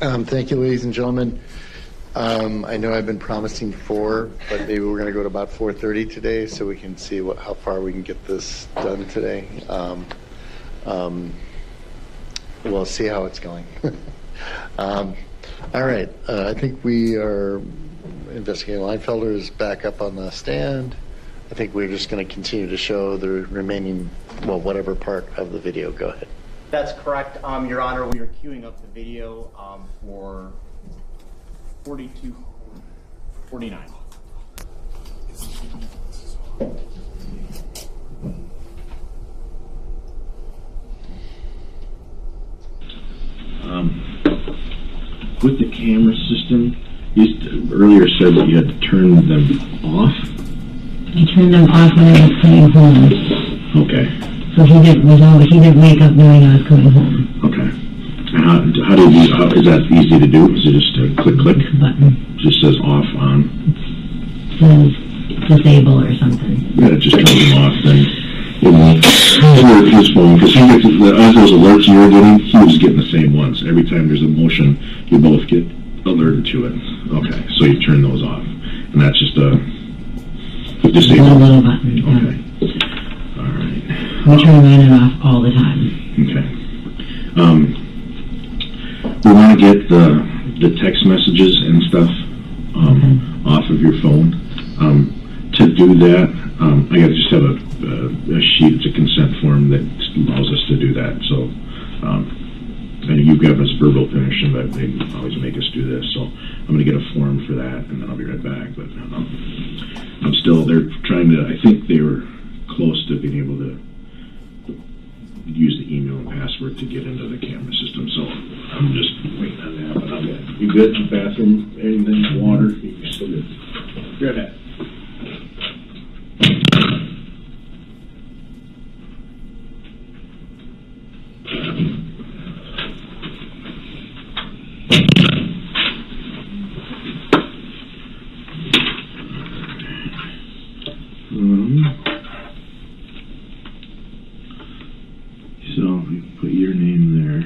Thank you, ladies and gentlemen. I know I've been promising 4, but maybe we're going to go to about 4:30 today so we can see how far we can get this done today. We'll see how it's going. All right. I think we are investigating. Leinfelder is back up on the stand. I think we're just going to continue to show the remaining, well, whatever part of the video. Go ahead. That's correct, Your Honor. We are queuing up the video for 4249. With the camera system, you earlier said that you had to turn them off. I turned them off when I was coming home. Okay. So he didn't wake up knowing I was coming home. Okay. And how do you? Is that easy to do? Is it just a click? Button. Just says off on. It says disable or something. Yeah, it just turns them off. Then it won't alert his phone because he gets as those alerts you were getting. He was getting the same ones every time there's a motion. You both get alerted to it. Okay, so you turn those off, and that's just a disable. Little button. Okay. All right. We turn them on and off all the time. Okay. We want to get the text messages and stuff off of your phone. To do that, I got to just have a sheet. It's a consent form that allows us to do that. So, and you've given us verbal permission, but they always make us do this. So I'm going to get a form for that, and then I'll be right back. But I'm still. They're trying to. I think they were close to being able to use the email and password to get into the camera system. So I'm just waiting on that. But I'm good. You good in the bathroom? Anything? Water? You're still good. Grab that. So you put your name there.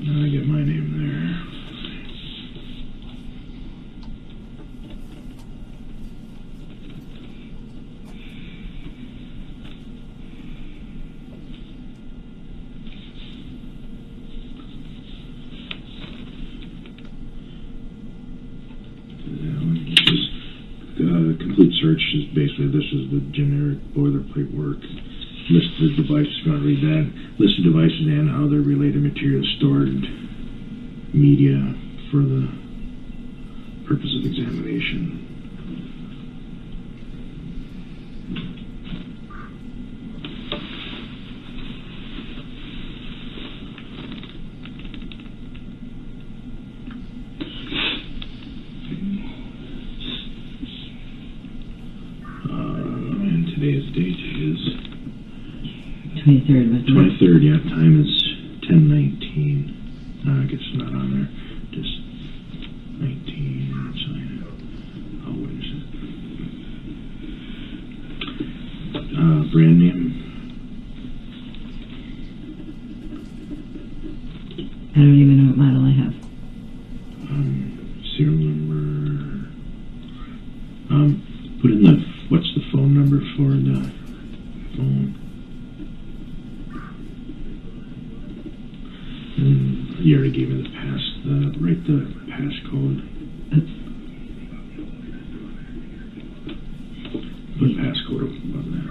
Now I get my name there. Complete search is basically, this is the generic boilerplate work. List the devices, if you want to read that. List of devices and other related materials stored media for the purpose of examination. Today's date is 23rd. 23rd, yeah. Time is 10:19. I guess it's not on there. Just 19. Oh, what is it? Brand name. I don't even know what model I have. Serial number. Put in the. What's the phone number for the phone? And you already gave me the write the passcode. Put passcode above that.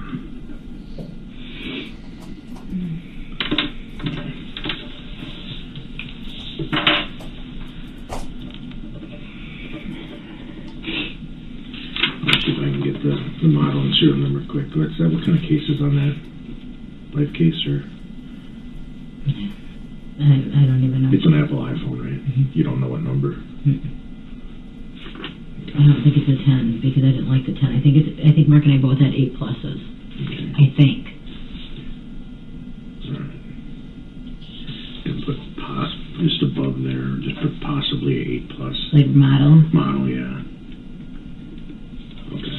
Let's see if I can get the model and serial number quick. What's that? What kind of case is on that? Life case or? I don't even know. It's an Apple iPhone, right? Mm-hmm. You don't know what number? Mm-hmm. I don't think it's a 10 because I didn't like the 10. I think Mark and I both had 8 pluses. Okay. I think. All right. And put just above there, just put possibly 8 plus. Like model? Model, yeah. Okay.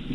God.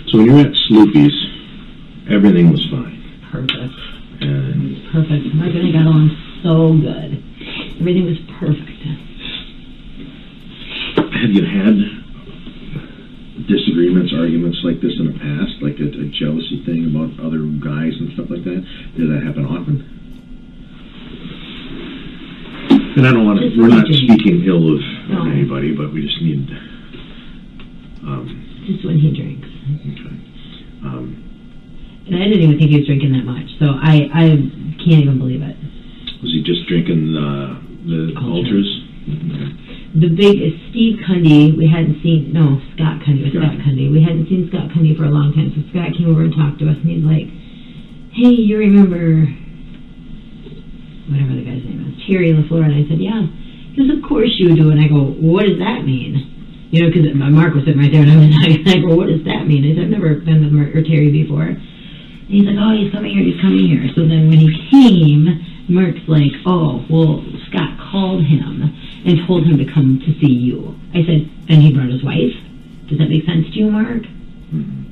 So when you're at Sloopy's, everything was fine. Perfect. And Perfect. Mark and I got along so good. Everything was perfect. have you had disagreements, arguments like this in the past, like a jealousy thing about other guys and stuff like that? Did that happen often? And I don't want to, we're not speaking ill of anybody, but we just need, just when he drinks. okay. And I didn't even think he was drinking that much, so I can't even believe it. Was he just drinking the ultras? Okay. The big Steve Cundy, we hadn't seen, no, Scott Cundy, it was Scott Cundy. We hadn't seen Scott Cundy for a long time, so Scott came over and talked to us, and he's like, hey, you remember whatever the guy's name is, Terry LaFleur? And I said, yeah. He goes, of course you do. And I go, what does that mean? You know, because Mark was sitting right there, and I go, what does that mean? I said, I've never been with Mark or Terry before. And he's like, oh, he's coming here, he's coming here. So then when he came, Mark's like, oh, well, Scott called him and told him to come to see you. I said, and he brought his wife? Does that make sense to you, Mark? Mm-hmm.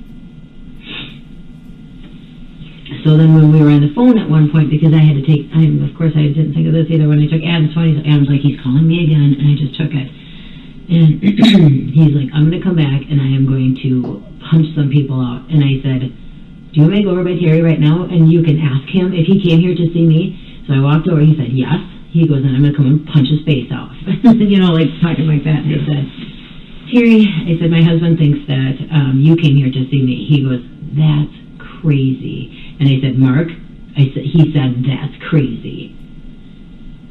So then when we were on the phone at one point, because I had to take, of course I didn't think of this either, when I took Adam's phone, Adam's like, he's calling me again, and I just took it. And he's like, I'm going to come back, and I am going to punch some people out. And I said, do you want me to go over by Terry right now, and you can ask him if he came here to see me? So I walked over, he said, yes. He goes, and I'm going to come and punch his face off. You know, like talking like that. And I said, Terry, I said, my husband thinks that you came here to see me. He goes, that's crazy. And I said, Mark, he said, that's crazy.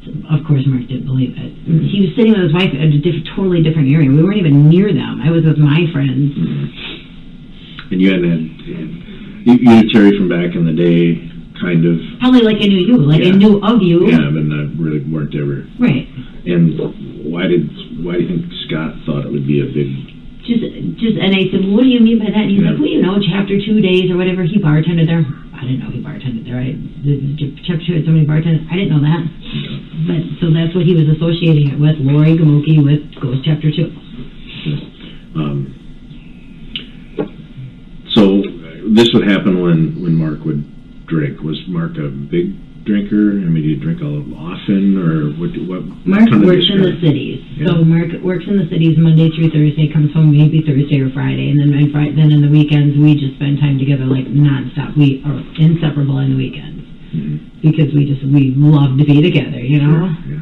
So, of course, Mark didn't believe it. He was sitting with his wife at a totally different area. We weren't even near them. I was with my friends. Mm-hmm. And you hadn't had, you knew Terry from back in the day, kind of. Probably like I knew you, like I knew of you. Yeah, but not really weren't ever. Right. And why do you think Scott thought it would be a big? Just, and I said, well, what do you mean by that? And he's like, well, you know, chapter 2 days or whatever, he bartended there. I didn't know he bartended there. Chapter 2 had so many bartenders. I didn't know that. But so that's what he was associating it with. Lori Gamuki with Ghost Chapter 2. So this would happen when Mark would drink. Was Mark a big drinker? I mean, did he drink often, or what? Mark works in the cities. Yeah. So Mark works in the cities Monday through Thursday, comes home maybe Thursday or Friday, and then then in the weekends we just spend time together like nonstop. We are inseparable on the weekends because we love to be together, you know. Yeah.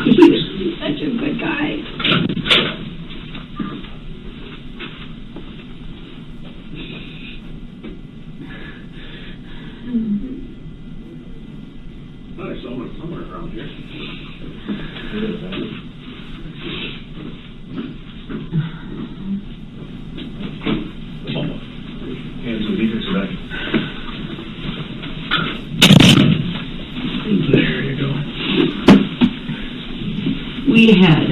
He was such a good guy. I saw one somewhere around here. Hands and leaders back. There you go. We had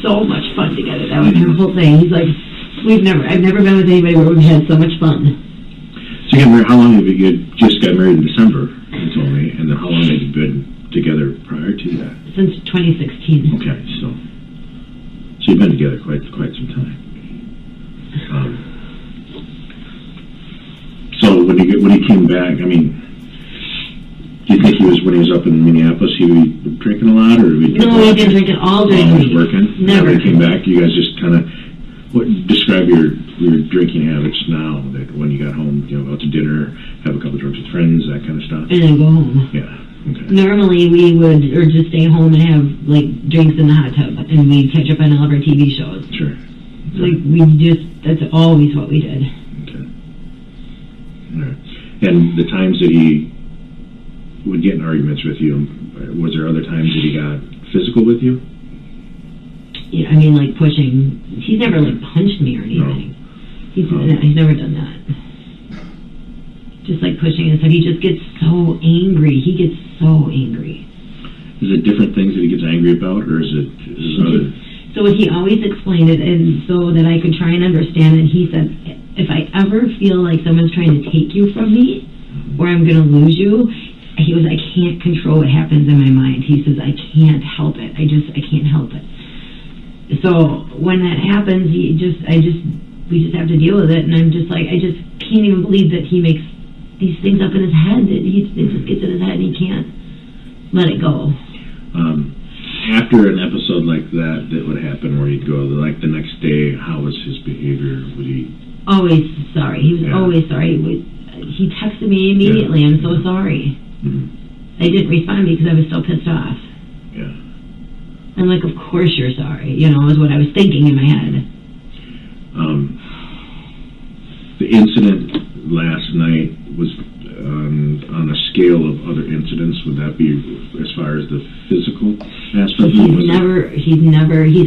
so much fun together. That was the whole thing. He's like, I've never been with anybody where we've had so much fun. So how long have you just got married in December, you told me, and then how long have you been together prior to that? Since 2016. Okay, so you've been together quite some time. So when he came back, I mean, do you think when he was up in Minneapolis, he was drinking a lot, or No, he didn't drink at all during the he was week. working? Never. When he came back, you guys just kind of describe your drinking habits now. That when you got home, go out to dinner, have a couple drinks with friends, that kind of stuff. And then go home. Yeah. Okay. Normally we would, or just stay home and have like drinks in the hot tub, and we'd catch up on all of our TV shows. Sure. Like that's always what we did. Okay. All right. And the times that he would get in arguments with you, was there other times that he got physical with you? Yeah, I mean, like pushing. He's never like punched me or anything. No. He's never done that. Just like pushing and stuff. He just gets so angry. He gets so angry. Is it different things that he gets angry about, or is it other? So he always explained it, and so that I could try and understand it. He said, if I ever feel like someone's trying to take you from me, or I'm going to lose you, he goes, I can't control what happens in my mind. He says, I can't help it. I can't help it. So when that happens, we just have to deal with it. And I'm just like, I just can't even believe that he makes these things up in his head. That it just gets in his head and he can't let it go. After an episode like that would happen, where he'd go, like the next day, how was his behavior? Would he? Always sorry. He was always sorry. He texted me immediately. I'm so sorry. Mm-hmm. I didn't respond because I was so pissed off. Yeah. I'm like, of course you're sorry. Is what I was thinking in my head. The incident last night was on a scale of other incidents. Would that be as far as the physical aspect? He's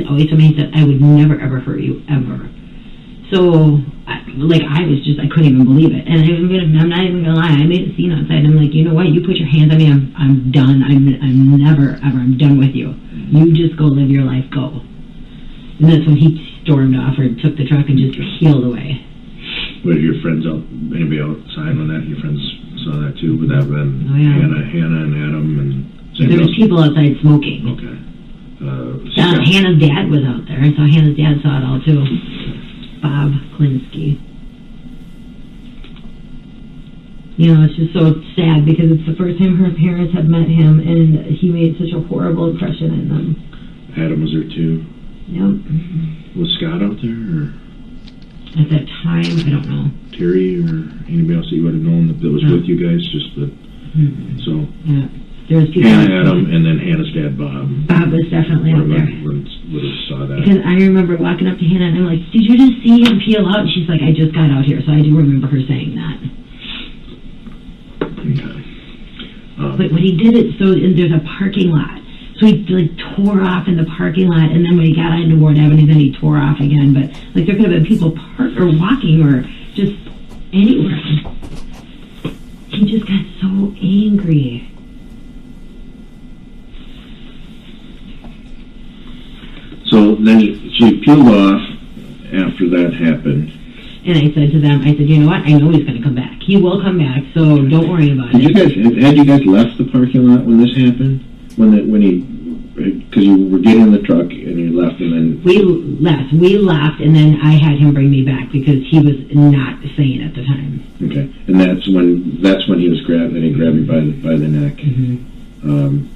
always told me, he said, I would never ever hurt you, ever. So, I couldn't even believe it. And I'm not even gonna lie, I made a scene outside. I'm like, you know what? You put your hands on me, I'm done. I'm never ever. I'm done with you. You just go live your life. Go. And that's when he stormed off, or took the truck and just healed away. Were your friends out? Anybody outside on that? Your friends saw that too. Would that have been Hannah and Adam and? There was people outside smoking. Okay. Hannah's dad was out there, so Hannah's dad saw it all too. Bob Klinsky. It's just so sad because it's the first time her parents had met him, and he made such a horrible impression on them. Adam was there too. Yep. Was Scott out there, or at that time? I don't know. Terry or anybody else that you would have known that was with you guys? Just the so. Yeah. There was people. Hannah, Adam, and then Hannah's dad, Bob. Bob was definitely out there. Would have saw that. Because I remember walking up to Hannah and I'm like, did you just see him peel out? And she's like, I just got out here. So I do remember her saying that. Okay. But when he did it, so there's a parking lot. So he tore off in the parking lot, and then when he got into Ward Avenue, then he tore off again. But there could have been people parked or walking or just anywhere. He just got so angry. So then she peeled off after that happened. And I said to them, you know what? I know he's going to come back. He will come back, so don't worry about it. Had you guys left the parking lot when this happened? Because you were getting in the truck and you left, and then we left, and then I had him bring me back because he was not sane at the time. Okay, and that's when he was grabbed, and he grabbed you by the neck. Mm-hmm.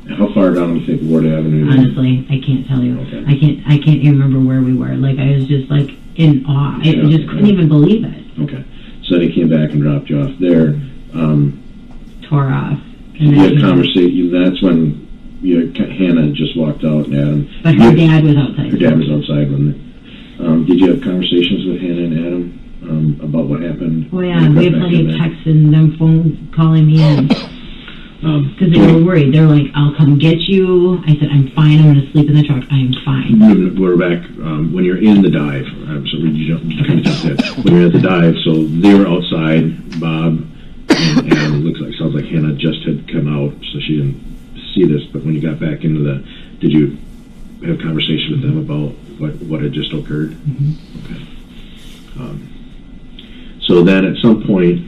How far down do you think Ward Avenue? Honestly, I can't tell you. Okay. I can't even remember where we were. I was just in awe. I just couldn't even believe it. Okay, so then he came back and dropped you off there. Tore off. And you had conversation. That's when Hannah just walked out, and Adam. But her dad was outside. Her dad was outside when. Did you have conversations with Hannah and Adam about what happened? Oh yeah, we had plenty of texts and them phone calling me in. Because they were worried. They're like, I'll come get you. I said, I'm fine. I'm going to sleep in the truck. I am fine. We're back when you're in the dive. So you kind of jumped in. When you're at the dive, so they were outside, Bob, and sounds like Hannah just had come out, so she didn't see this. But when you got back into did you have a conversation with them about what had just occurred? Mm-hmm. Okay. So then at some point,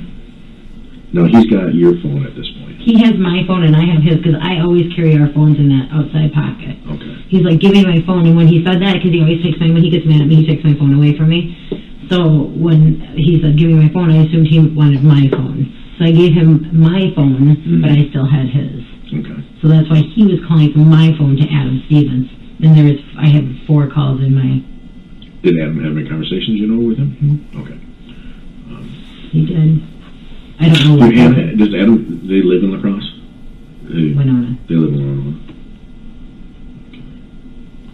no, he's got your phone at this point. He has my phone and I have his because I always carry our phones in that outside pocket. Okay. He's like, give me my phone. And when he said that, because he always takes when he gets mad at me, he takes my phone away from me. So when he said, give me my phone, I assumed he wanted my phone. So I gave him my phone, but I still had his. Okay. So that's why he was calling from my phone to Adam Stevens. And I had 4 calls in my... Did Adam have any conversations, with him? Mm-hmm. Okay. He did. I don't know what... Does Adam, they live in La Crosse? Winona. They live in Winona.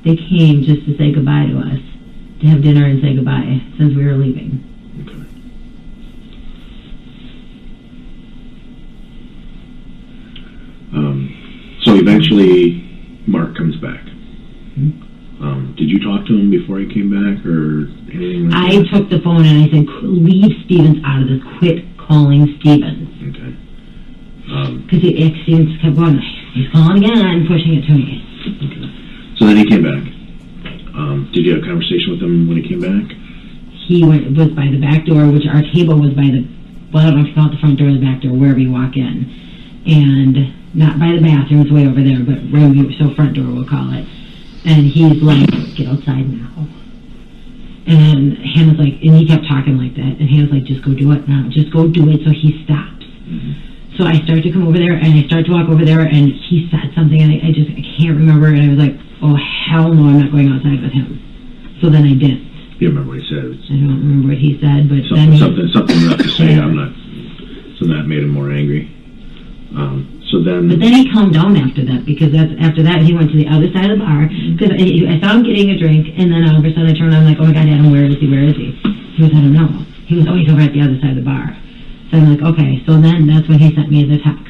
They came just to say goodbye to us, to have dinner and say goodbye, since we were leaving. Okay. So eventually, Mark comes back. Did you talk to him before he came back, or anything like I that? took the phone and I said, leave Stevens out of this. Quit calling Stevens. Okay. Because Stevens kept going, he's calling again, pushing it to me. Okay. So then he came back. Did you have a conversation with him when he came back? He was by the back door, which our table was by the, well, I don't know if you call it the front door or the back door, wherever you walk in. And not by the bathroom, it's way over there, but so front door we'll call it. And he's like, get outside now. And Hannah's like, and he kept talking like that. And Hannah's like, just go do it now. Just go do it. So he stops. So I start to come over there, and I start to walk over there, and he said something, and I can't remember. And I was like, oh, hell no, I'm not going outside with him. So then I didn't. You remember what he said? I don't remember what he said, but something enough to say. I'm not. So that made him more angry. But then he calmed down after that, because after that he went to the other side of the bar, because I saw him getting a drink, and then all of a sudden I turned around, I'm like, oh my God, Adam, where is he? He goes, I don't know. He was always over at the other side of the bar. So I'm like, okay. So then that's when he sent me the text.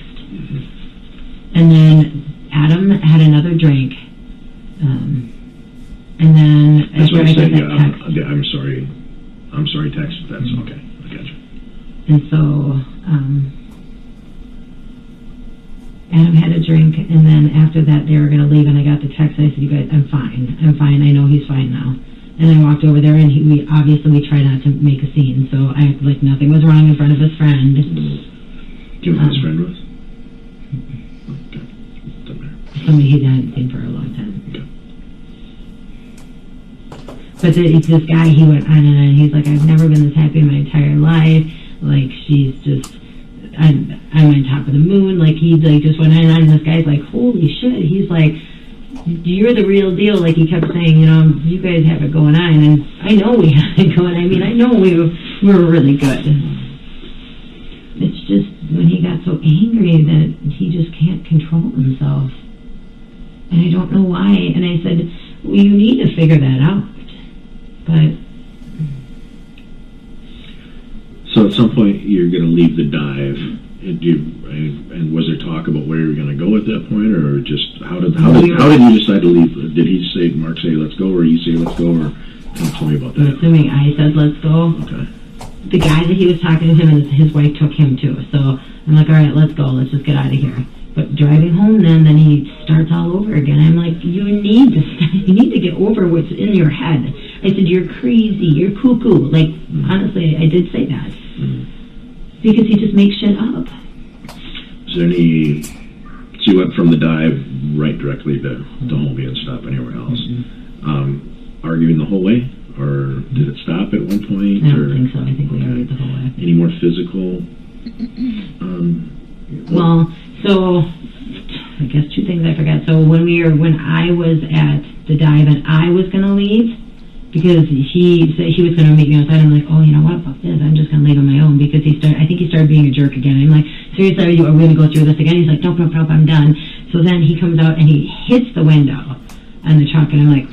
And then Adam had another drink, and then that's after what I he got said. that text, I'm sorry. Text. That's okay. I got you. and so Adam had a drink, and then after that they were going to leave, and I got the text. I said, you guys, I'm fine. I know he's fine now. And I walked over there, and we tried not to make a scene, so I acted like nothing was wrong in front of his friend. Do you know who his friend was? Okay. Doesn't matter. Somebody he hadn't seen for a long time. Okay. But this guy, he went on and on. He's like, I've never been this happy in my entire life. Like, she's just, I'm on top of the moon. Like, he just went on and on. And this guy's like, holy shit. He's like, you're the real deal. Like, he kept saying, you guys have it going on. And I know we have it going on. I mean, I know we were really good. It's just when he got so angry that he just can't control himself. And I don't know why. And I said, well, you need to figure that out. But so at some point you're going to leave the dive, and was there talk about where you were going to go at that point, or just how did you decide to leave? Did Mark say let's go, or you say let's go, or tell me about that? I'm assuming I said let's go. Okay. The guy that he was talking to him, and his wife took him too. So I'm like, all right, let's go. Let's just get out of here. But driving home, then he starts all over again. I'm like, you need to get over what's in your head. I said, you're crazy, you're cuckoo. Like, honestly, I did say that. Because he just makes shit up. Is there any... So you went from the dive right directly to Holmen and stop anywhere else. Arguing the whole way? Or did it stop at one point? I don't think so. I think we argued the whole way. Any more physical... Well, so I guess 2 things I forgot. So when I was at the dive and I was going to leave, because he said he was going to meet me outside, I'm like, oh, you know what, fuck this, I'm just going to leave on my own, because I think he started being a jerk again. I'm like, seriously, are we going to go through this again? He's like, nope, I'm done. So then he comes out and he hits the window on the truck, and I'm like,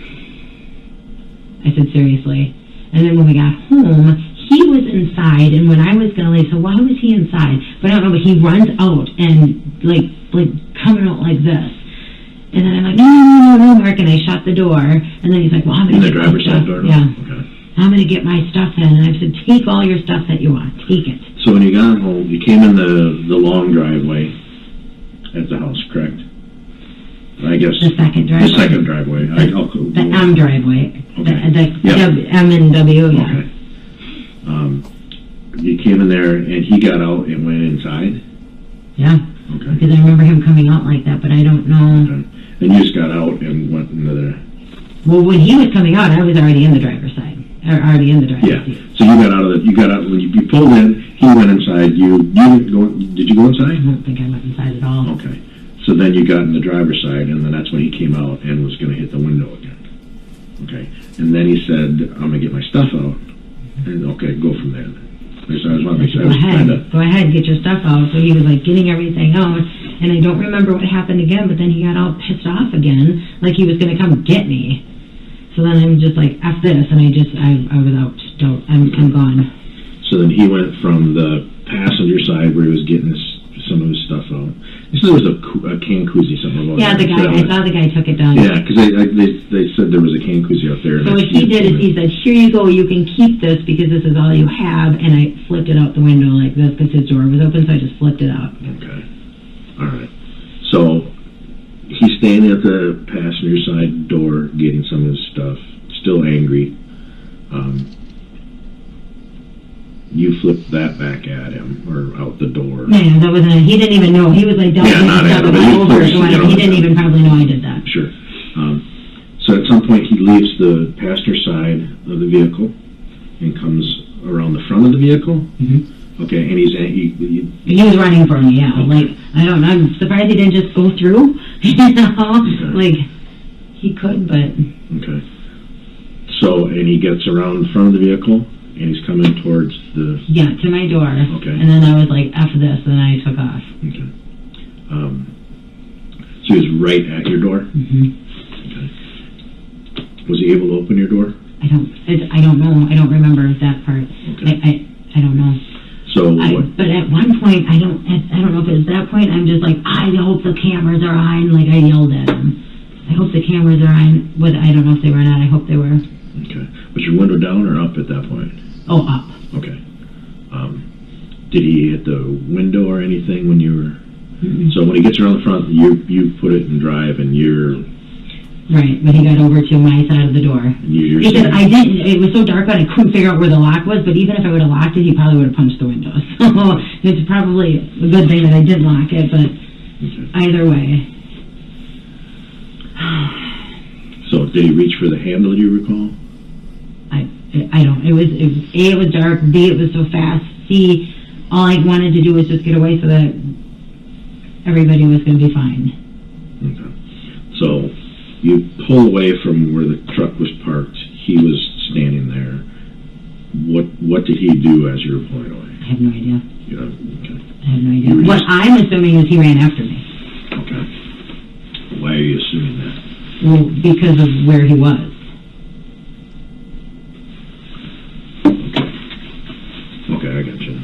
I said, seriously? And then when we got home, he was inside, and when I was going to leave, so why was he inside? But I don't know, but he runs out and, like coming out like this. And then I'm like, no, Mark, and I shut the door. And then he's like, well, I'm going to get my stuff. Yeah. Okay. I'm going to get my stuff in. And I said, take all your stuff that you want. Take it. So when you got home, you came in the long driveway at the house, correct? I guess. The second driveway. The second driveway. The M driveway. Okay. The M and W, yeah. Okay. You came in there, and he got out and went inside? Yeah. Okay. Because I remember him coming out like that, but I don't know. Okay. And you just got out and went into the... Well, when he was coming out, I was already in the driver's side. already in the driver's Yeah. seat. So you got out when you pulled in. He went inside. You didn't go. Did you go I inside? don't think I went inside at all. Okay. So then you got in the driver's side, and then that's when he came out and was going to hit the window again. Okay. And then he said, "I'm going to get my stuff out." And okay, go from there. Go ahead, get your stuff out. So he was like getting everything out, and I don't remember what happened again. But then he got all pissed off again, like he was going to come get me. So then I'm just like, F this, and I was out. I'm gone. So then he went from the passenger side where he was getting some of his stuff out. He said there was a can koozie, something about Yeah, that. I saw the guy took it down. Yeah, because they said there was a can koozie out there. So what he did is he said, here you go, you can keep this because this is all you have, and I flipped it out the window like this because his door was open, so I just flipped it out. Okay. All right. So he's standing at the passenger side door getting some of his stuff, still angry. You flipped that back at him, or out the door. Man, that wasn't. He didn't even know. He was like, "Don't get not stuff at him, but over." he He didn't even probably know I did that. Sure. So at some point he leaves the passenger side of the vehicle and comes around the front of the vehicle. Mm-hmm. Okay, and He was running for me. Yeah, like I don't know. I'm surprised he didn't just go through. Okay. Like he could, but okay. So and he gets around the front of the vehicle. And he's coming towards the... Yeah, to my door. Okay. And then I was like, F this, and then I took off. Okay. So he was right at your door? Mm-hmm. Okay. Was he able to open your door? I don't know. I don't remember that part. Okay. I don't know. So but at one point, I don't know if it was that point, I'm just like, I hope the cameras are on. Like, I yelled at him. I hope the cameras are on. I don't know if they were or not. I hope they were. Okay. Was your window down or up at that point? Oh, up. Okay. Did he hit the window or anything when you were... Mm-hmm. So when he gets around the front, you put it in drive and you're... Right, but he got over to my side of the door. You're because I didn't, it was so dark out I couldn't figure out where the lock was, but even if I would have locked it, he probably would have punched the window. So it's probably a good thing that I didn't lock it, but either way. So did he reach for the handle, do you recall? I don't. It was dark. B, it was so fast. C, all I wanted to do was just get away so that everybody was going to be fine. Okay. So you pull away from where the truck was parked. He was standing there. What did he do as you were pulling away? I have no idea. You know, okay. I have no idea. What I'm assuming is he ran after me. Okay. Why are you assuming that? Well, because of where he was. Okay, I got you.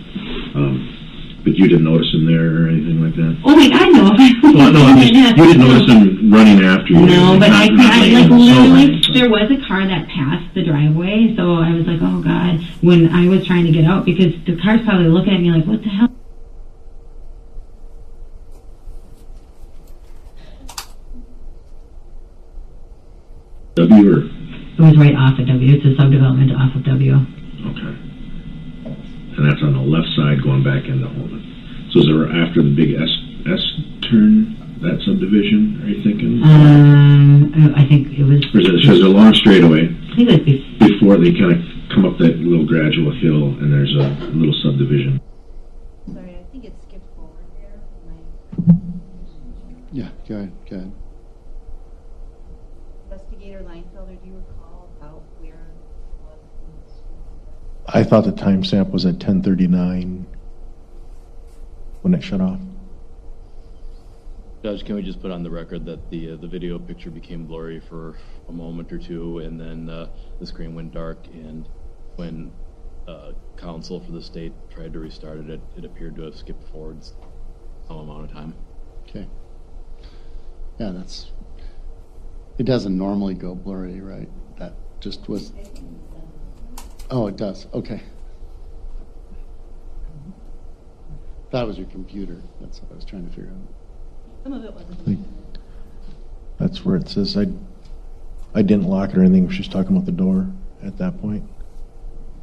But you didn't notice him there or anything like that? Oh my God, no! Well, no, you didn't notice him running after you. No, but I like literally, so. there was a car that passed the driveway, so I was like, oh God, when I was trying to get out, because the car's probably looking at me like, what the hell? W or? It was right off of W. It's a subdevelopment off of W. Okay. And that's on the left side going back into Holmen. So is there after the big S turn, that subdivision, are you thinking? I think it was... Or is it, so there's a long straightaway I think it was before they kind of come up that little gradual hill and there's a little subdivision. Sorry, I think it skipped forward there. Yeah, go ahead. Investigator Leinfelder, do you recall about where it was in the street? I thought the timestamp was at 10:39 when it shut off. Judge, can we just put on the record that the video picture became blurry for a moment or two, and then the screen went dark, and when counsel for the state tried to restart it, it appeared to have skipped forward some amount of time. Okay. Yeah, it doesn't normally go blurry, right? That just was... Oh, it does. Okay. That was your computer. That's what I was trying to figure out. Some of it wasn't. That's where it says I didn't lock it or anything. She was talking about the door at that point.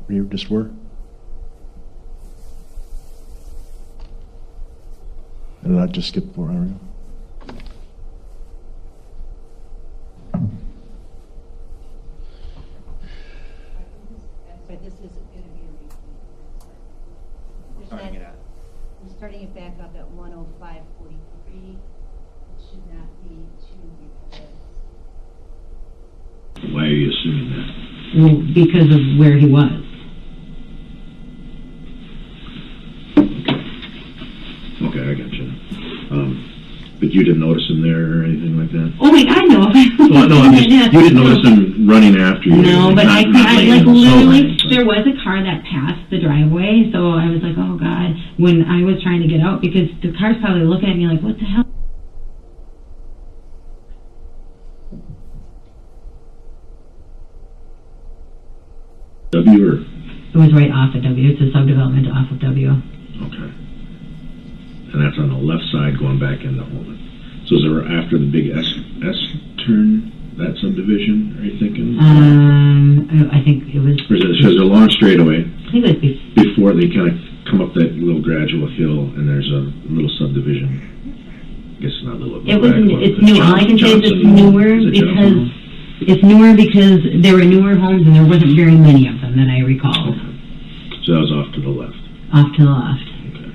Where you just were. And I just skipped forward. I don't know. starting it at. We're starting it back up at 105.43. It should not be too because Why are you assuming that? Well, because of where he was. Okay, I got you. But you didn't notice him there or anything like that? Oh my God, no! Well, no, you didn't notice him running after you. No, but not I laying like in the snow or literally, anything. there was a car that passed the driveway, so I was like, oh God, when I was trying to get out, because the car's probably looking at me like, what the hell? W or? It was right off of W. It's a subdevelopment off of W. Okay. And that's on the left side going back into Holmen. So is there after the big S turn, that subdivision, are you thinking? I think it was. Or is it, so there's a long straightaway I think it was before they kind of come up that little gradual hill and there's a little subdivision. I guess it's not little. It was. It's new. All I can say is it's newer because it's newer because there were newer homes and there wasn't very many of them that I recall. Okay. So that was off to the left. Off to the left. Okay.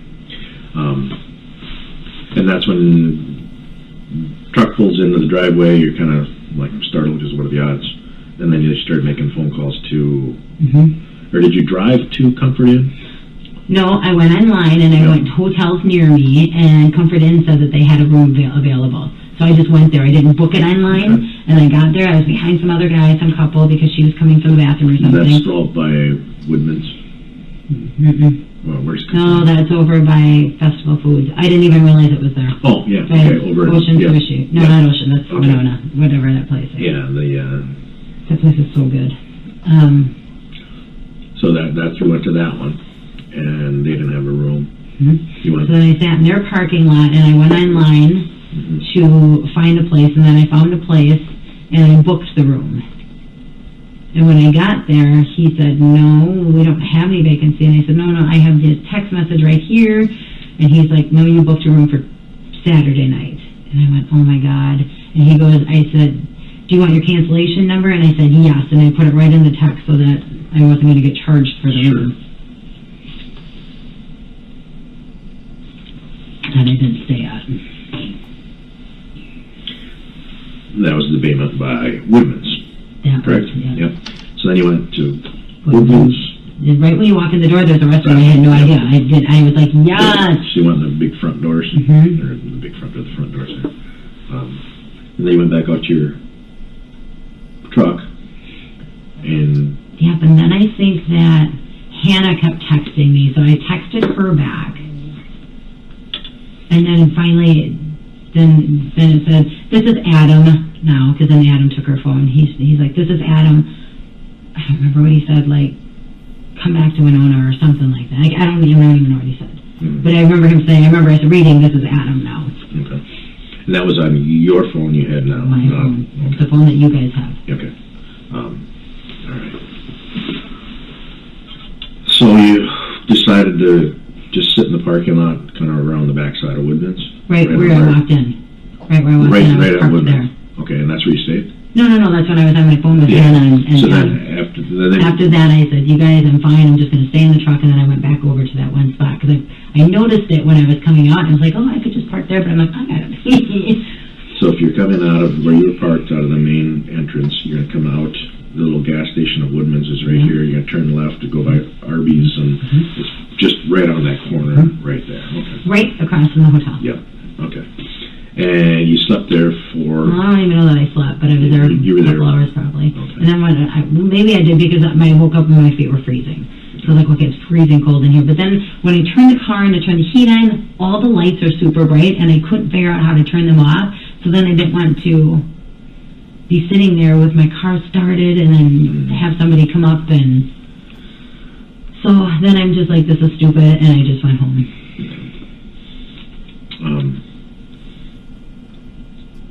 And that's when truck pulls into the driveway, you're kind of like startled because what are the odds? And then you start making phone calls to, or did you drive to Comfort Inn? No, I went online and I went to hotels near me, and Comfort Inn said that they had a room available. So I just went there. I didn't book it online, and I got there. I was behind some other guy, some couple, because she was coming from the bathroom or And something. that's all by Woodman's? Well, where's No, that's over by Festival Foods. I didn't even realize it was there. Oh, yeah, By okay, over Ocean yeah. Sushi. No, Yeah. not Ocean. That's Okay. Winona. Whatever that place is. Yeah, That place is so good. so that's you went to that one, and they didn't have a room. You So went, then I sat in their parking lot, and I went online to find a place, and then I found a place, and I booked the room. And when I got there, he said, no, we don't have any vacancy. And I said, no, I have this text message right here. And he's like, no, you booked your room for Saturday night. And I went, oh my God. And he goes, I said, do you want your cancellation number? And I said, yes. And I put it right in the text so that I wasn't going to get charged for the room. And I didn't stay at. that was the payment by Woodman's. That Correct? was, yeah. Yep. So then you went to Woodman's. And right when you walk in the door, there's a restaurant. I had no idea. I was like, yes. So you went in the big front doors, or the big front door, the front doors there. And then you went back out to your truck, and Yeah, but then I think that Hannah kept texting me, so I texted her back. And then finally, then it said, this is Adam now, because then Adam took her phone. He's like, this is Adam. I don't remember what he said, like, come back to Winona or something like that. I don't even know what he said. But I remember him saying, I remember us reading, this is Adam now. okay. And that was on your phone you had now? My phone. The phone that you guys have. Okay. All right. So you decided to just sit in the parking lot, kind of around the backside of Woodman's? Right where I walked in. Right where I walked in. I was Right at parked Woodman's. there. Okay, and that's where you stayed? No, that's when I was on my phone with Yeah. Hannah and So Adam. then After that, I said, you guys, I'm fine. I'm just going to stay in the truck. And then I went back over to that one spot because I noticed it when I was coming out. And I was like, oh, I could just park there. But I'm like, I got it. So if you're coming out of where you were parked, out of the main entrance, you're going to come out. The little gas station of Woodman's is right here. You're going to turn left to go by Arby's, and it's just right on that corner right there. Okay. Right across from the hotel. Yep. Okay. And you slept there for... Well, I don't even know that I slept, but I was there You were a there. couple hours probably. Okay. And then maybe I did because I woke up and my feet were freezing. So I was like, okay, it's freezing cold in here. But then when I turned the car and I turned the heat on, all the lights are super bright, and I couldn't figure out how to turn them off. So then I didn't want to be sitting there with my car started and then have somebody come up, and so then I'm just like, this is stupid, and I just went home.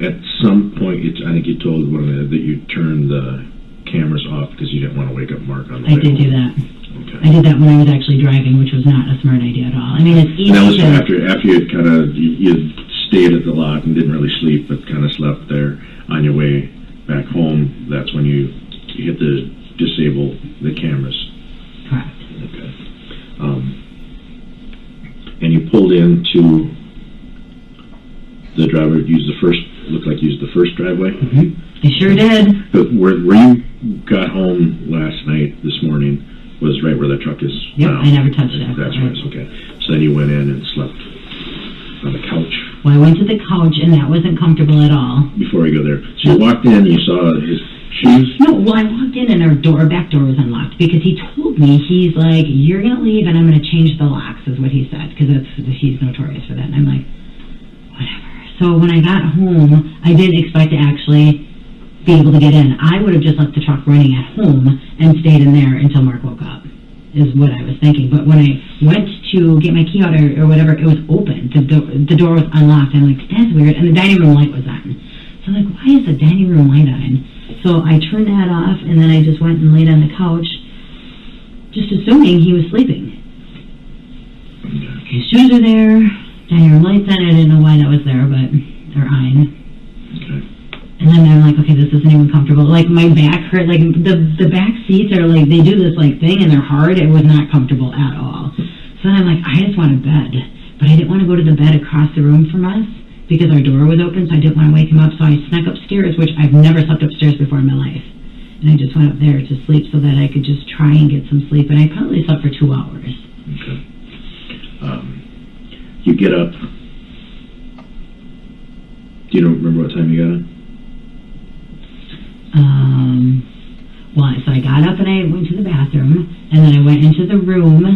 At some point, I think you told one of them that you turned the cameras off because you didn't want to wake up Mark on the I way did do home. that. Okay. I did that when I was actually driving, which was not a smart idea at all. I mean, it's easy And that was to... after you had kind of you stayed at the lot and didn't really sleep, but kind of slept there on your way back home. That's when you hit disable the cameras. Correct. Okay. pulled into the driver, looked like used the first driveway? I sure did. But where you got home last night, this morning, was right where the truck is Yep, now? I never touched it. That's right, okay. So then you went in and slept on the couch Well, I went to the couch, and that wasn't comfortable at all. before you go there. So you walked in, you saw his shoes? No, well, I walked in and our back door was unlocked because he told me, he's like, you're going to leave and I'm going to change the locks, is what he said, because he's notorious for that. And I'm like, whatever. So when I got home, I didn't expect to actually be able to get in. I would have just left the truck running at home and stayed in there until Mark woke up, is what I was thinking. But when I went to get my key out or whatever, it was open. The door was unlocked. I'm like, that's weird. And the dining room light was on. So I'm like, why is the dining room light on? So I turned that off, and then I just went and laid on the couch, just assuming he was sleeping. His shoes are there, dining room lights on. I didn't know why that was there, but they're on. Okay. And then I'm like, okay, this isn't even comfortable. Like, my back hurt. Like, the back seats are like, they do this, like, thing, and they're hard. It was not comfortable at all. So then I'm like, I just want a bed. But I didn't want to go to the bed across the room from us because our door was open, so I didn't want to wake him up. So I snuck upstairs, which I've never slept upstairs before in my life. And I just went up there to sleep so that I could just try and get some sleep. And I probably slept for 2 hours. Okay. You get up. Do you remember what time you got up? Well, so I got up and I went to the bathroom, and then I went into the room,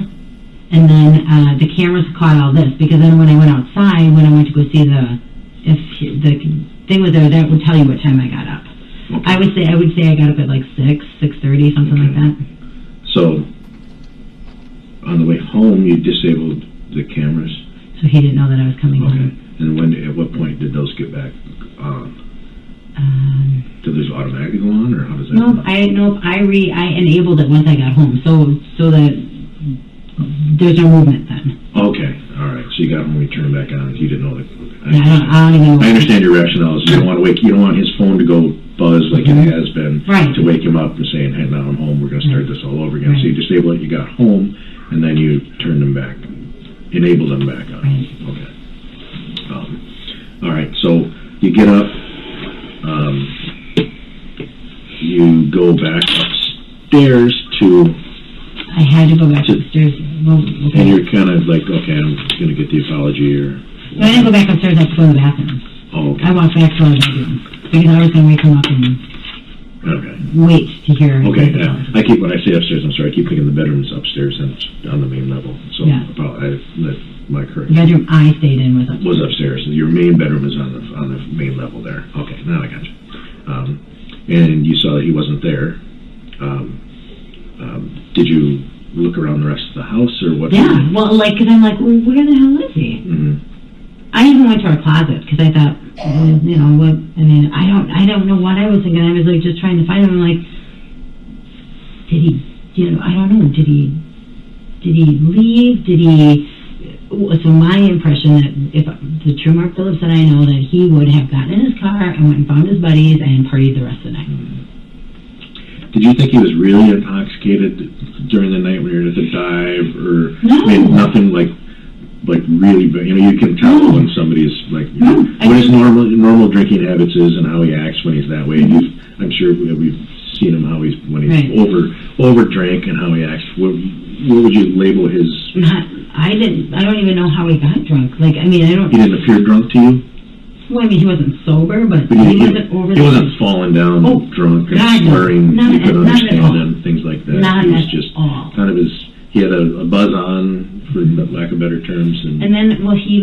and then the cameras caught all this, because then when I went outside, when I went to go see if the thing was there, that would tell you what time I got up. Okay. I would say I got up at like 6:30, something like that. So, on the way home, you disabled the cameras? So he didn't know that I was coming home. And at what point did those get back on? Do those automatically go on, or how does that work? I enabled it once I got home, so that there's no movement then. Okay, all right. So you got home, you turned it back on. You didn't know that. I don't even know. I understand your rationale. So you don't want to you don't want his phone to go buzz like it has been, right, to wake him up and saying, "Hey, now I'm home. We're going to start this all over again." Right. So you disable it. You got home, and then you turned them back, enabled them back on. Right. Okay. All right. So you get up. You go back upstairs to... I had to go back upstairs. Well, okay. And you're kind of like, okay, I'm going to get the apology, or... No, I didn't go back upstairs. I had to go in the bathroom. Oh, okay. I walked back to our bedroom because I was going to wake him up and wait to hear... Okay, yeah. When I say upstairs, I'm sorry, I keep thinking the bedroom's upstairs and it's on the main level. So, yeah. My correct. The bedroom I stayed in was upstairs. Was upstairs. Your main bedroom is on the main level there. Okay, now I got you. And you saw that he wasn't there. Did you look around the rest of the house, or what? Yeah, well, because I'm like, well, where the hell is he? Mm-hmm. I even went to our closet because I thought, what? I don't know what I was thinking. I was like just trying to find him. I'm like, did he? I don't know. Did he leave? Did he? So my impression that if the true Mark Phillips that I know, that he would have gotten in his car and went and found his buddies and partied the rest of the night. Did you think he was really intoxicated during the night when you were at the dive, or no. Nothing like really? You can tell when somebody's like what his normal drinking habits is and how he acts when he's that way. Mm-hmm. I'm sure we've seen him when he's right. over drank and how he acts. What would you label his? I don't even know how he got drunk. I don't. He didn't appear drunk to you? Well, he wasn't sober, but he wasn't over. He wasn't falling down drunk and slurring. You could understand and things like that. Not he was at just all. Kind of he had a buzz on, for lack of better terms. And then, he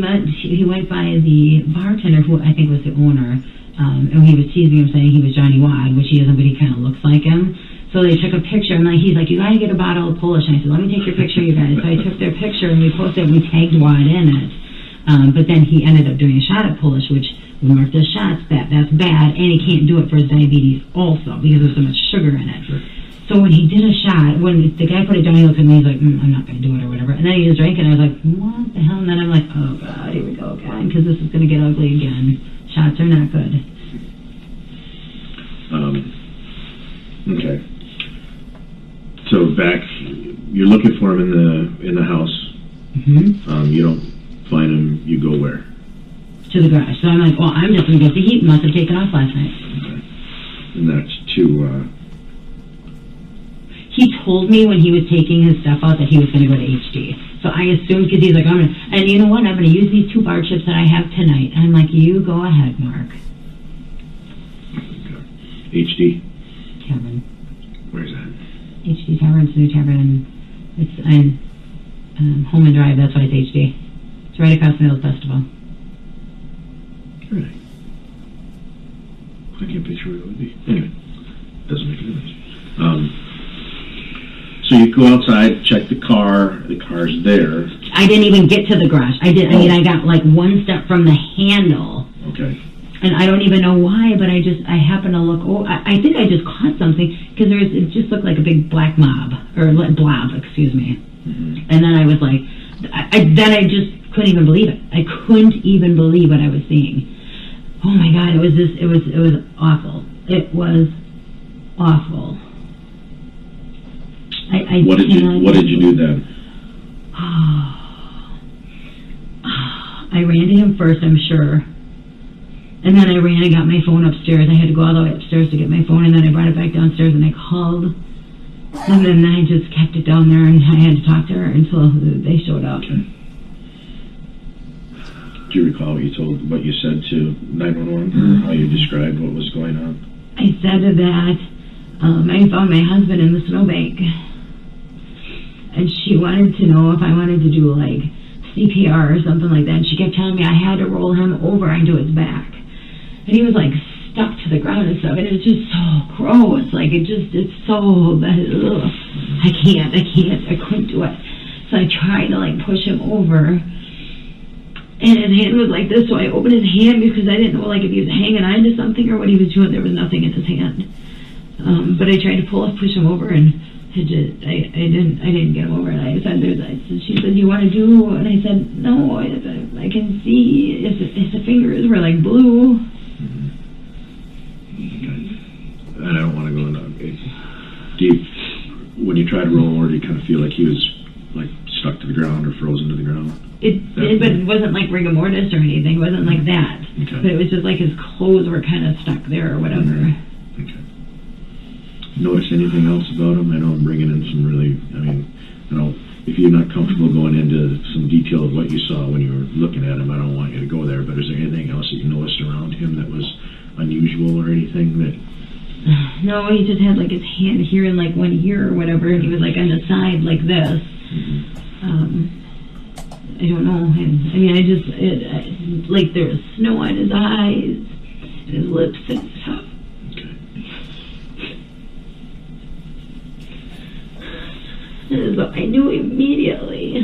went by the bartender, who I think was the owner, and he was teasing him, saying he was Johnny Wad, which he isn't, but he kind of looks like him. So they took a picture, and he's like, you got to get a bottle of Polish. And I said, let me take your picture, you guys. So I took their picture, and we posted it, and we tagged Wad in it. But then he ended up doing a shot at Polish, which when Mark does shots, that's bad, and he can't do it for his diabetes also, because there's so much sugar in it. Sure. So when he did a shot, when the guy put it down, he looked at me, he's like, I'm not going to do it or whatever. And then he just drank it, and I was like, what the hell? And then I'm like, oh, God, here we go again, because this is going to get ugly again. Shots are not good. Okay. So back, you're looking for him in the house. Mm-hmm. You don't find him, you go where? To the garage. So I'm like, well, I'm just going to go see. He must have taken off last night. Okay. And that's to, He told me when he was taking his stuff out that he was going to go to HD. So I assumed, because he's like, and you know what, I'm going to use these 2 bar chips that I have tonight. And I'm like, you go ahead, Mark. okay. HD? Tavern. Where's that? HD Tavern, it's a new tavern. It's on Holmen Drive, that's why it's HD. It's right across the Hills Festival. Right. I can't picture where it would be. Anyway, doesn't make a difference. So you go outside, check the car's there. I didn't even get to the garage. I mean, I got like 1 step from the handle. Okay. And I don't even know why, but I happened to look. Oh, I think I just caught something because it just looked like a big black blob, excuse me. Mm-hmm. And then I was like, then I just couldn't even believe it. I couldn't even believe what I was seeing. Oh my God, it was awful. It was awful. What did you do then? I ran to him first, I'm sure. And then I ran and got my phone upstairs. I had to go all the way upstairs to get my phone, and then I brought it back downstairs and I called. And then I just kept it down there, and I had to talk to her until they showed up. Okay. Do you recall what you said to 911, or how you described what was going on? I said that I found my husband in the snowbank, and she wanted to know if I wanted to do like CPR or something like that. And she kept telling me I had to roll him over onto his back, and he was like stuck to the ground and stuff. And it was just so gross. Like it's so bad. Ugh. I couldn't do it. So I tried to like push him over. And his hand was like this, so I opened his hand because I didn't know like if he was hanging onto something or what he was doing. There was nothing in his hand. But I tried to push him over, and I didn't get him over. And I said, she said, "Do you want to do?" And I said, "No, I can see if the fingers were like blue." Mm-hmm. Okay. And I don't want to go into it. When you tried to roll him over, do you kind of feel like he was like stuck to the ground or frozen to the ground? It did, but it wasn't like rigor mortis or anything. It wasn't like that. Okay. But it was just like his clothes were kind of stuck there or whatever. Okay. Notice anything else about him? I know I'm bringing in some really, if you're not comfortable going into some detail of what you saw when you were looking at him, I don't want you to go there, but is there anything else that you noticed around him that was unusual or anything that... No, he just had like his hand here in like one ear or whatever, and he was like on the side like this. Mm-hmm. I don't know. Like there was snow on his eyes, and his lips and stuff. Okay. And so I knew immediately.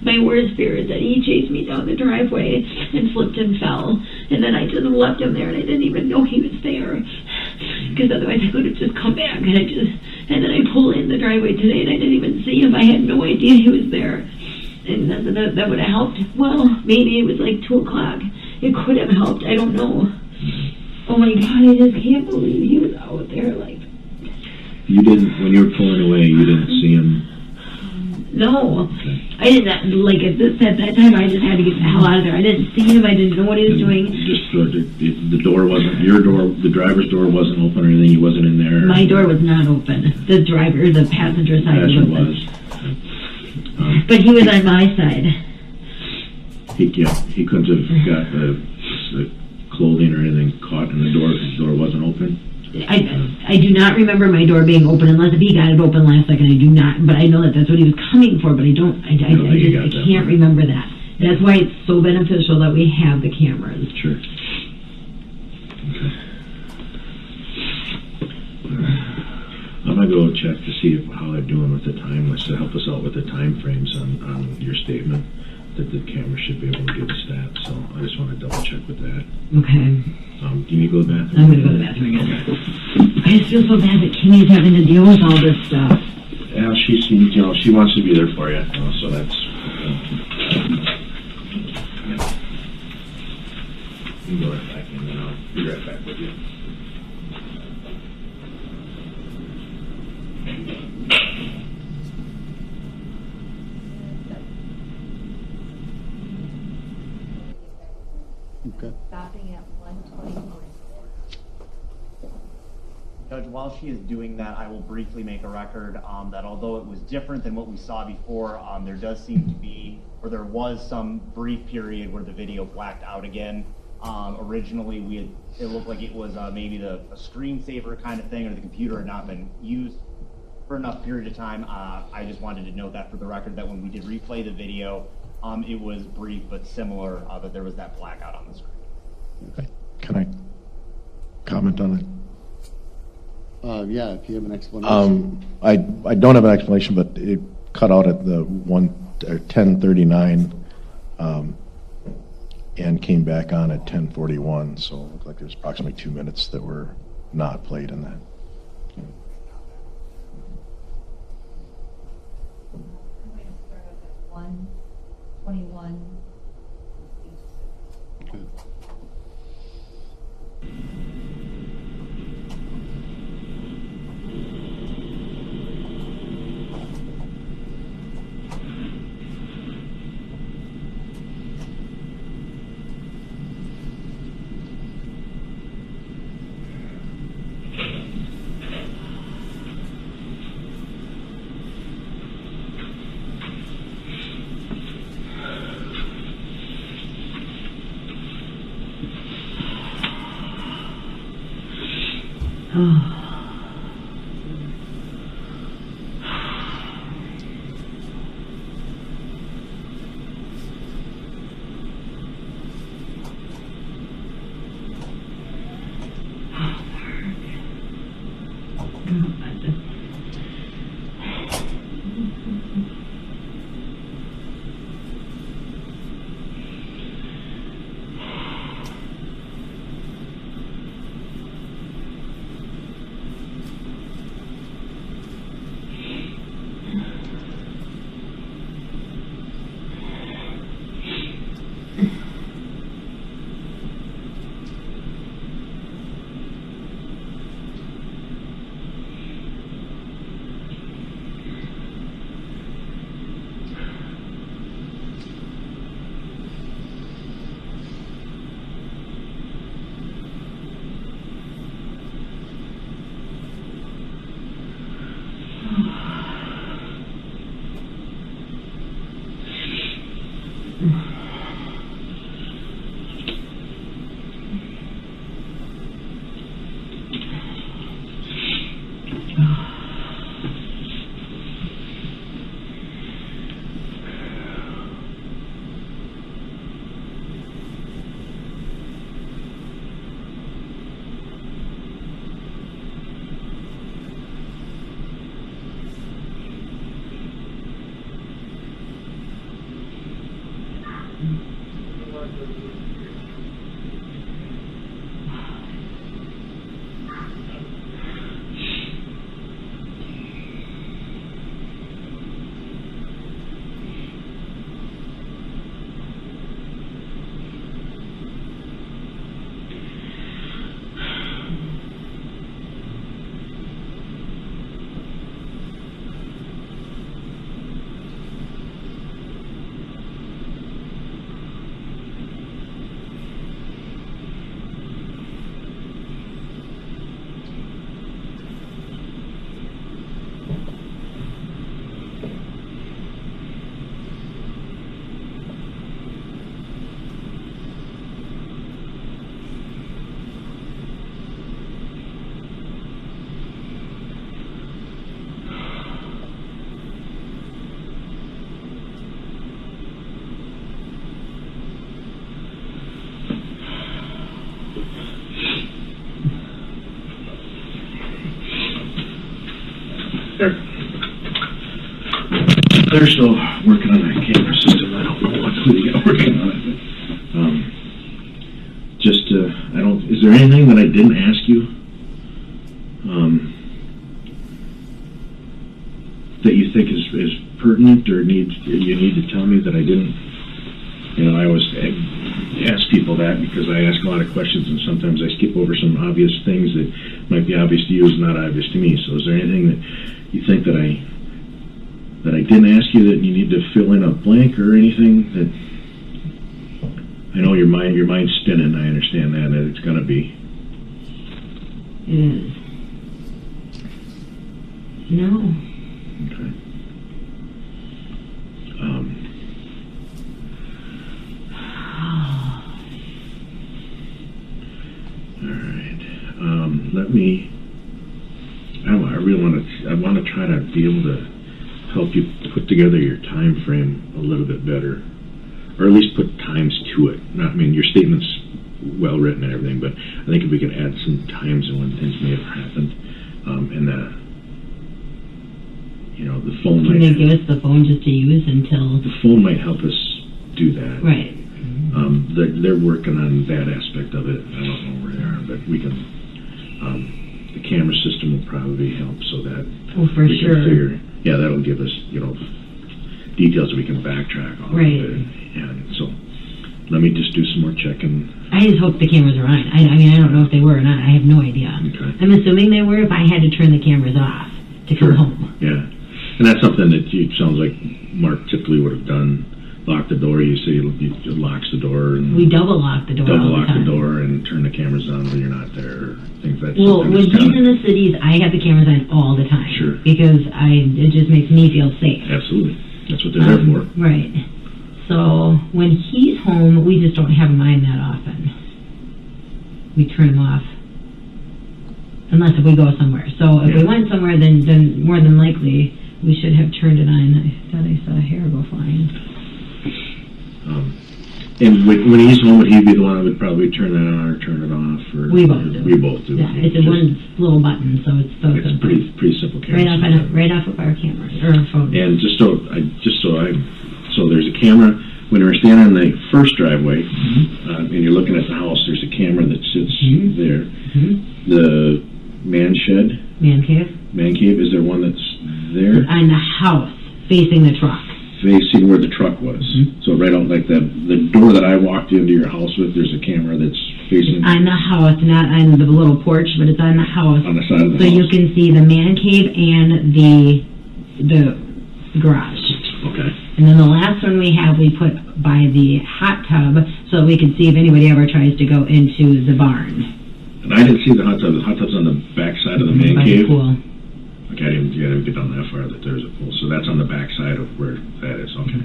My worst fear is that he chased me down the driveway and slipped and fell, and then I just left him there, and I didn't even know he was there, because otherwise I could have just come back, and then I pulled in the driveway today, and I didn't even see him. I had no idea he was there, and that would have helped. Well, maybe it was like 2 o'clock. It could have helped. I don't know. Oh my God, I just can't believe he was out there like. You didn't, when you were pulling away, you didn't see him? No, Okay. I didn't, like at that time I just had to get the hell out of there. I didn't see him, I didn't know what he was doing. Just the door wasn't, the driver's door wasn't open or anything, he wasn't in there? My door was not open. The passenger side was open. But he was on my side. He couldn't have got the clothing or anything caught in the door because the door wasn't open? I do not remember my door being open unless if he got it open last second. I do not, but I know that that's what he was coming for. But I can't remember that. And that's why it's so beneficial that we have the cameras. Sure. Okay. I'm gonna go check to see how they're doing with the time. Let's help us out with the time frames on your statement that the camera should be able to give us that. So I just want to double check with that. Okay. Do you need to go to the bathroom? I'm going to go to the bathroom again. I just feel so bad that Kimmy's having to deal with all this stuff. Yeah, she wants to be there for you. So that's. You can go right back in, and I'll be right back with you. Okay. Stopping at 124. Judge, while she is doing that, I will briefly make a record that although it was different than what we saw before, there does seem to be, or there was some brief period where the video blacked out again. Originally, it looked like it was maybe a screensaver kind of thing, or the computer had not been used for enough period of time. I just wanted to note that for the record, that when we did replay the video, it was brief but similar, that there was that blackout on the screen. Okay. Can I comment on it? Yeah, if you have an explanation. I don't have an explanation, but it cut out at the 10:39 and came back on at 10:41. So it looked like there's approximately 2 minutes that were not played in that. I'm going to start up at 121. Okay. They're still working on that camera system. I don't know what they got working on it. But, I don't. Is there anything that I didn't ask you that you think is pertinent or you need to tell me that I didn't? You know, I always ask people that because I ask a lot of questions and sometimes I skip over some obvious things that might be obvious to you is not obvious to me. So is there anything that you think that I didn't ask you that you need to fill in a blank or anything? That I know your mind's spinning. I understand that it's gonna be. It is. No. Okay. All right. Let me. I want to try to be able to help you put together your time frame a little bit better, or at least put times to it. I mean, your statement's well written and everything, but I think if we could add some times and when things may have happened, and the phone Can might. they give us the phone just to use until? The phone might help us do that. Right. They're working on that aspect of it. I don't know where they are, but we can. The camera system will probably help so that Oh, for we sure. can figure. Yeah, that'll give us details that we can backtrack on. Right. And so let me just do some more checking. I just hope the cameras are on. I mean, I don't know if they were or not. I have no idea. Okay. I'm assuming they were if I had to turn the cameras off to come Sure. home. Yeah, and that's something that sounds like Mark typically would have done. Lock the door. You say he locks the door and We double lock the door all double the lock time. the door and turn the cameras on when you're not there. Things like that. Well, when he's in the cities, I have the cameras on all the time. Sure. Because it just makes me feel safe. Absolutely, that's what they're there for. Right. So when he's home, we just don't have him on that often. We turn him off. Unless if we go somewhere. So if we went somewhere, then more than likely we should have turned it on. I thought I saw a hair go flying. And when he's home, would he be the one that would probably turn that on or turn it off? Or We both do. We both do. Yeah, it's a one little button, so it's so It's simple. pretty simple camera. Right off of our camera or our phone. And so there's a camera when we're standing in the first driveway, and you're looking at the house. There's a camera that sits there. The man shed, Man cave. man cave. Is there one that's there On the house, facing the truck. facing where the truck was? So right out like the door that I walked into your house with. There's a camera that's facing On the house, not on the little porch, but it's on the house. on the side of the So house. you can see the man cave and the garage. Okay. And then the last one we have, we put by the hot tub so that we can see if anybody ever tries to go into the barn. And I didn't see the hot tub. The hot tub's on the back side of the man By the cave. pool. Okay, I didn't get down that far that there's a pool. So that's on the back side of where that is. Okay.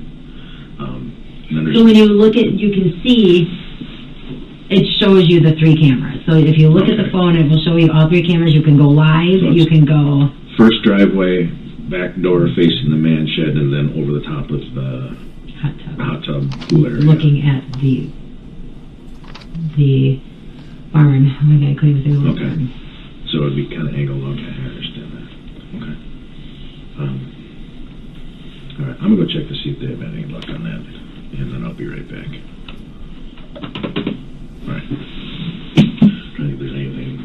And then So there's when you look at, you can see, it shows you the 3 cameras. So if you look at the Okay. phone, it will show you all 3 cameras. You can go live, So you it's- can go first driveway, back door facing the man shed, and then over the top of the hot tub. hot tub pool area. Looking at the barn. Oh my God, I couldn't even say the word Okay. barn. So it would be kind of angled. Okay, I understand that. Okay. All right, I'm gonna go check to see if they have any luck on that, and then I'll be right back. All right. Trying to think if there's anything.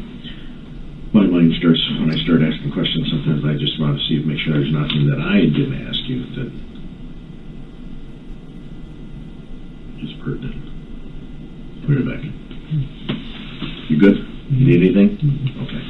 My mind starts when I start asking questions. Sometimes I just want to see, make sure there's nothing that I didn't ask you that is pertinent. I'll be right back. You good? You need anything? Okay.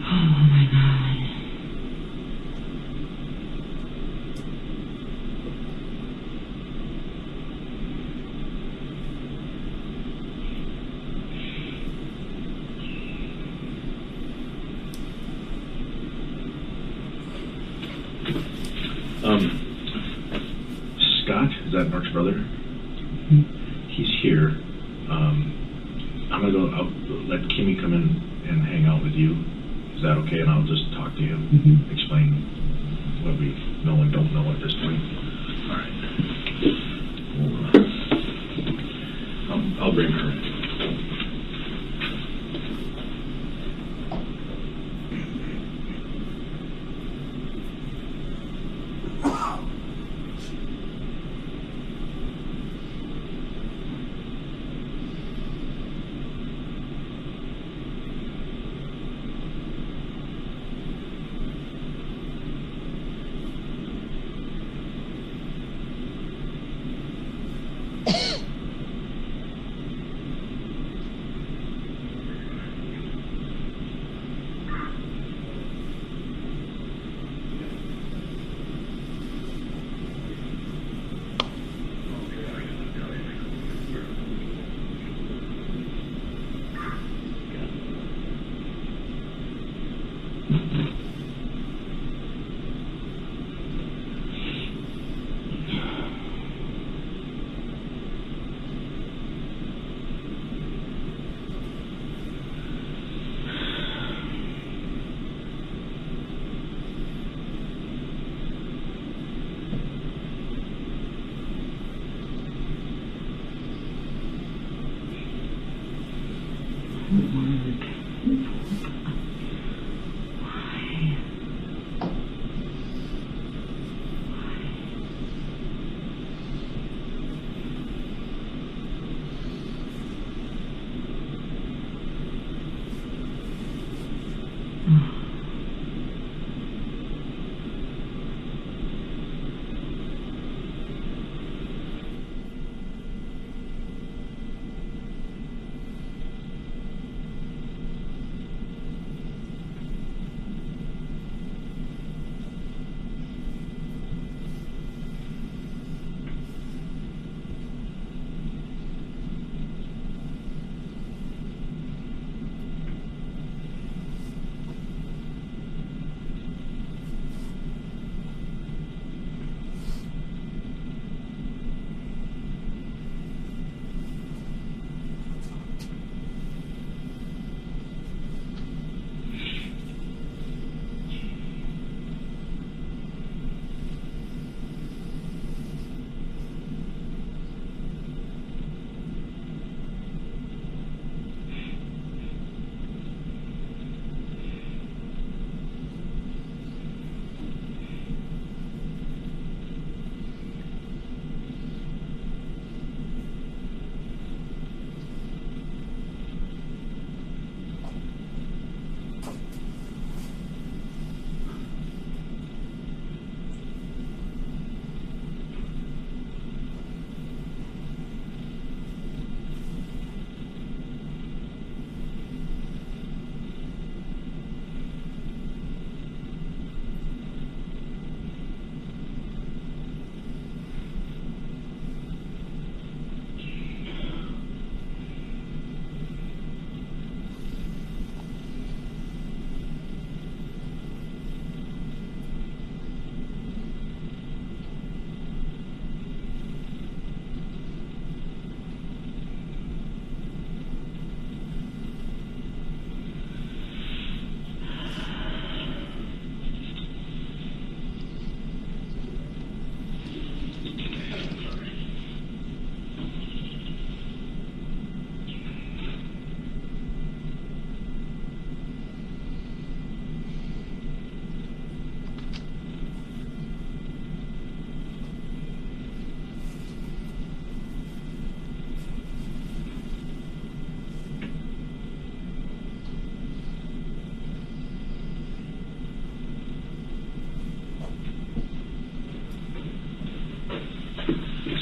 Oh my God. Scott, is that Mark's brother? He's here. I'm gonna go. I'll let Kimmy come in and hang out with you. Is that okay? And I'll just talk to you, explain what we know and don't know at this point. All right. I'll bring her in.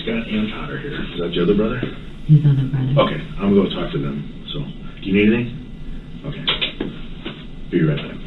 Scott and Todd are here. Is that your other brother? His other brother. Okay, I'm going to go talk to them. So, do you need anything? Okay. Be right back.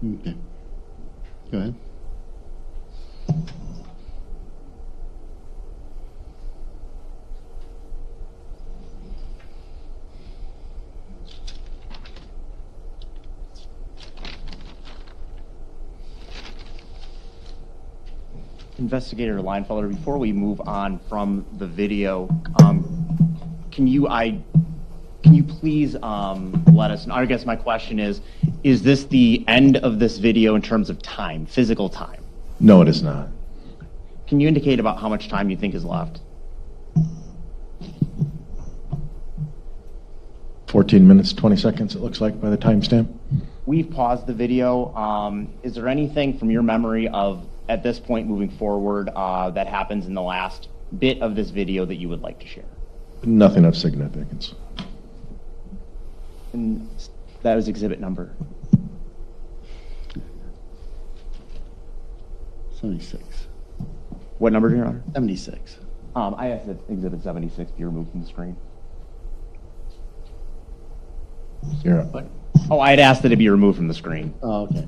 Okay. Go ahead. Investigator Linefeller, before we move on from the video, can you please let us know? I guess my question is this the end of this video in terms of time, physical time? No, it is not. Can you indicate about how much time you think is left? 14 minutes, 20 seconds, it looks like, by the timestamp. We've paused the video. Is there anything from your memory of, at this point moving forward, that happens in the last bit of this video that you would like to share? Nothing of significance. And that was exhibit number. 76. What number, Your Honor? 76. I asked that exhibit 76 be removed from the screen. Oh, I had asked that it be removed from the screen. Oh, okay.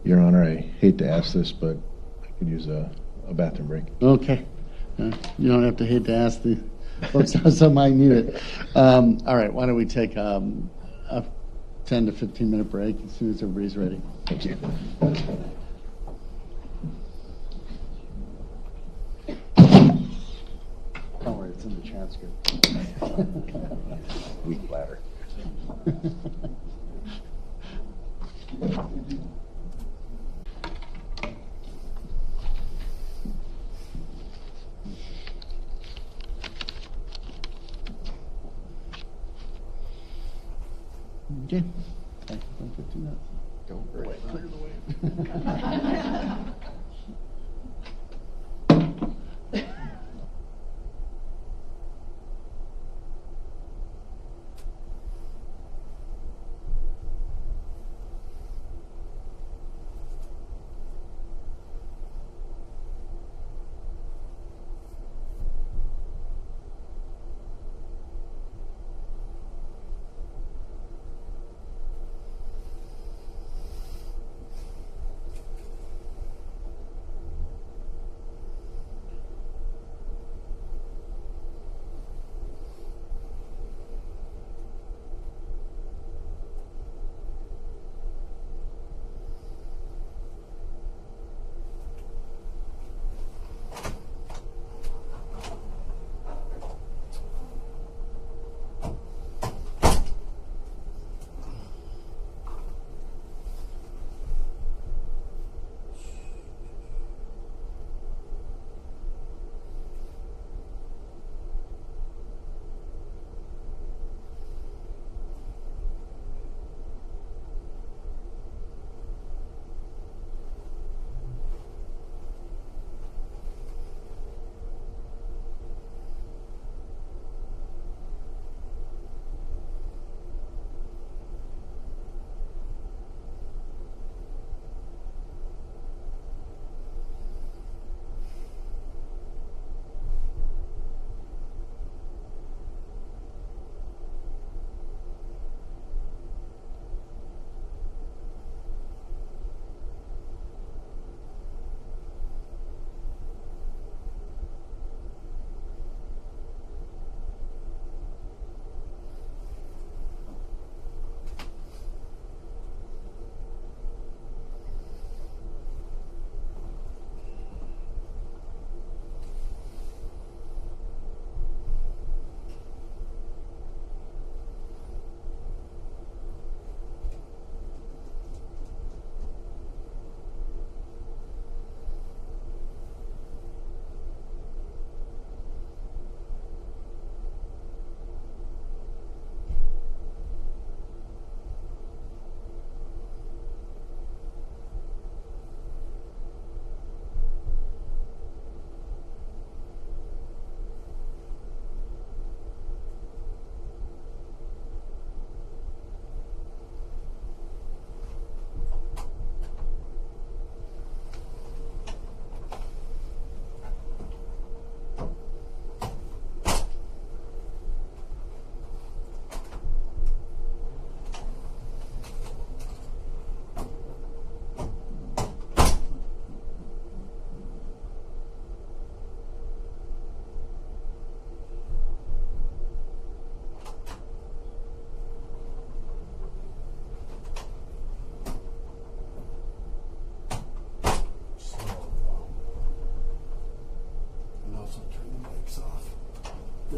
Your Honor, I hate to ask this, but I could use a bathroom break. Okay. You don't have to hate to ask the folks how some might need it. All right, why don't we take a 10 to 15 minute break as soon as everybody's ready. Thank you. Don't worry, it's in the transcript. Weak bladder. Okay. 15 minutes. Go right. Clear the way.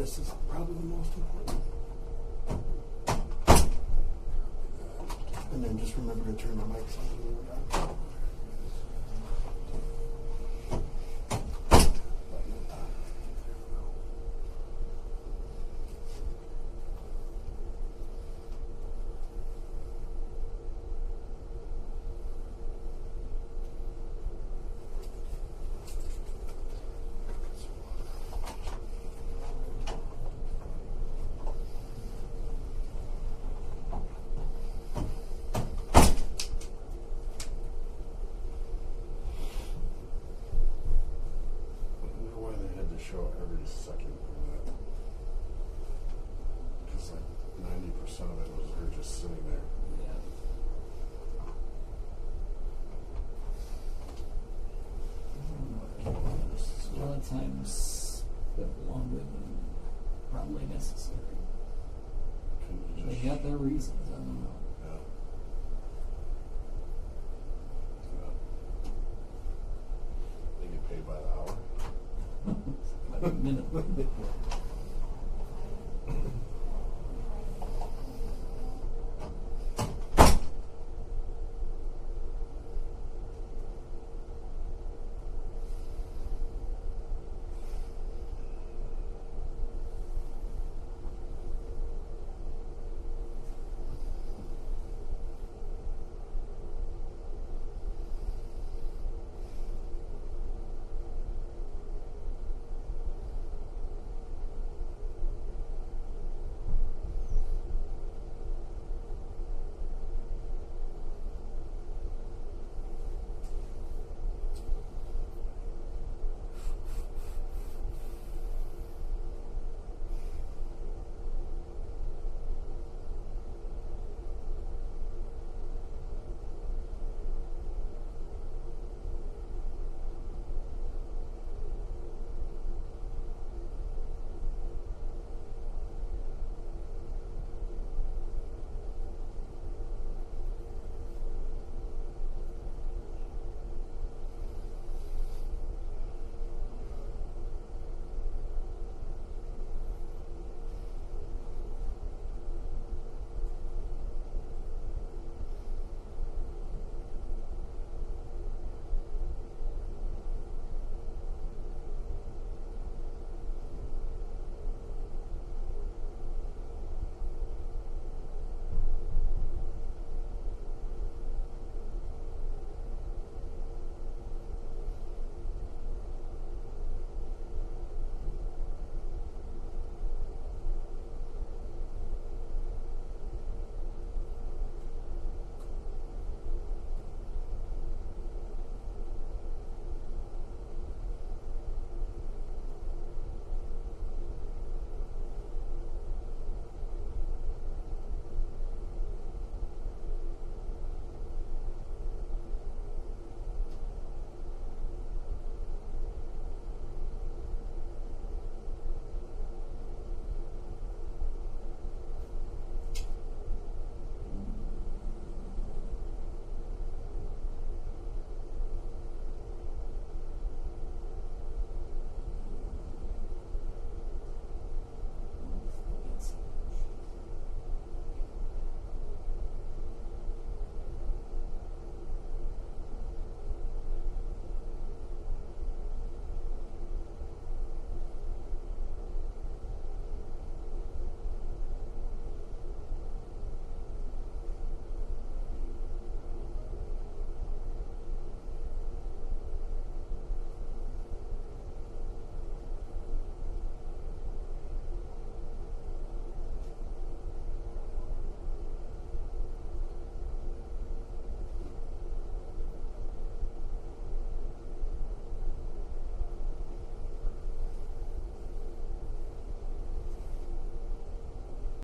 This is probably the most important. And then just remember to turn the mics on when we're done. Show every second of that. Because like 90% of it was her just sitting there. A lot of times spent longer than probably necessary. They got their reasons, I don't know. They get paid by the hour. By the minute.